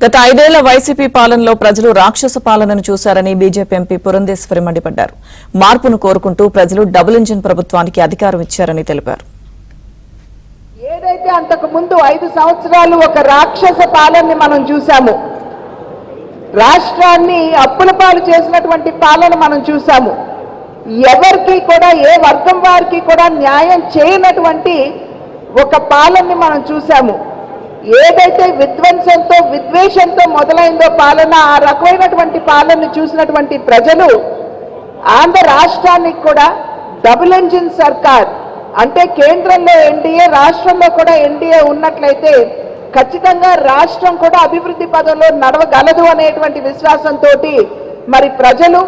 గత 5 ఏళ్ల వైసీపీ పాలనలో ప్రజలు రాక్షస పాలనను చూశారని బీజేపీ ఎంపీ పురంధేశ్వరి మండిపడ్డారు. మార్పును కోరుకుంటూ ప్రజలు డబుల్ ఇంజిన్ ప్రభుత్వానికి అధికారం ఇచ్చారని తెలిపారు. ఏదైతే అంతకు ముందు 5 సంవత్సరాలు ఒక రాక్షస పాలనని మనం చూసాము, రాష్ట్రాన్ని అప్పుల పాలు చేసినటువంటి పాలన మనం చూసాము. ఎవరికి కూడా ఏ వర్గం వారికి కూడా న్యాయం చేయనటువంటి ఒక పాలనని మనం చూసాము. ఏదైతే విధ్వంసంతో విద్వేషంతో మొదలైందో పాలన, ఆ రకమైనటువంటి పాలనను చూసినటువంటి ప్రజలు ఆంధ్ర రాష్ట్రానికి కూడా డబుల్ ఇంజిన్ సర్కార్ అంటే కేంద్రంలో ఎన్డీఏ, రాష్ట్రంలో కూడా ఎన్డీఏ ఉన్నట్లయితే ఖచ్చితంగా రాష్ట్రం కూడా అభివృద్ధి పదంలో నడవగలదు అనేటువంటి విశ్వాసంతో మరి ప్రజలు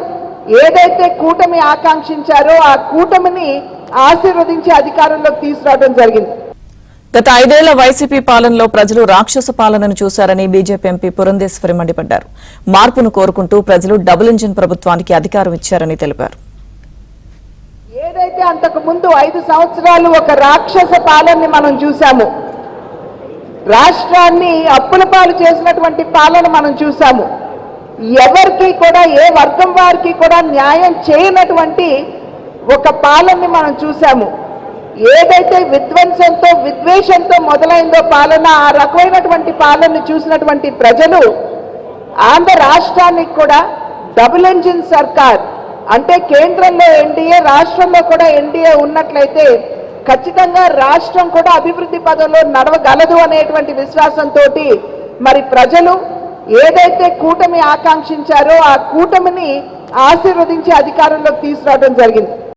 ఏదైతే కూటమి ఆకాంక్షించారో ఆ కూటమిని ఆశీర్వదించి అధికారంలోకి తీసుకురావడం జరిగింది. గత 5 ఏళ్ల వైసీపీ పాలనలో ప్రజలు రాక్షస పాలనను చూశారని బీజేపీ ఎంపీ పురంధేశ్వరి మండిపడ్డారు. మార్పును కోరుకుంటూ ప్రజలు డబుల్ ఇంజిన్ ప్రభుత్వానికి అధికారం ఇచ్చారని తెలిపారు. ఏదైతే అంతకు ముందు 5 సంవత్సరాలు ఒక రాక్షస పాలనని మనం చూసాము, రాష్ట్రాన్ని అప్పుల పాలు చేసినటువంటి పాలన మనం చూసాము. ఎవరికి కూడా ఏ వర్గం వారికి కూడా న్యాయం చేయనటువంటి ఒక పాలనని మనం చూసాము. ఏదైతే విధ్వంసంతో విద్వేషంతో మొదలైందో పాలన, ఆ రకమైనటువంటి పాలనను చూసినటువంటి ప్రజలు ఆంధ్ర రాష్ట్రానికి కూడా డబుల్ ఇంజిన్ సర్కార్ అంటే కేంద్రంలో ఎన్డీఏ, రాష్ట్రంలో కూడా ఎన్డీఏ ఉన్నట్లయితే ఖచ్చితంగా రాష్ట్రం కూడా అభివృద్ధి పదంలో నడవగలదు అనేటువంటి విశ్వాసంతో మరి ప్రజలు ఏదైతే కూటమి ఆకాంక్షించారో ఆ కూటమిని ఆశీర్వదించి అధికారంలోకి తీసుకురావడం జరిగింది.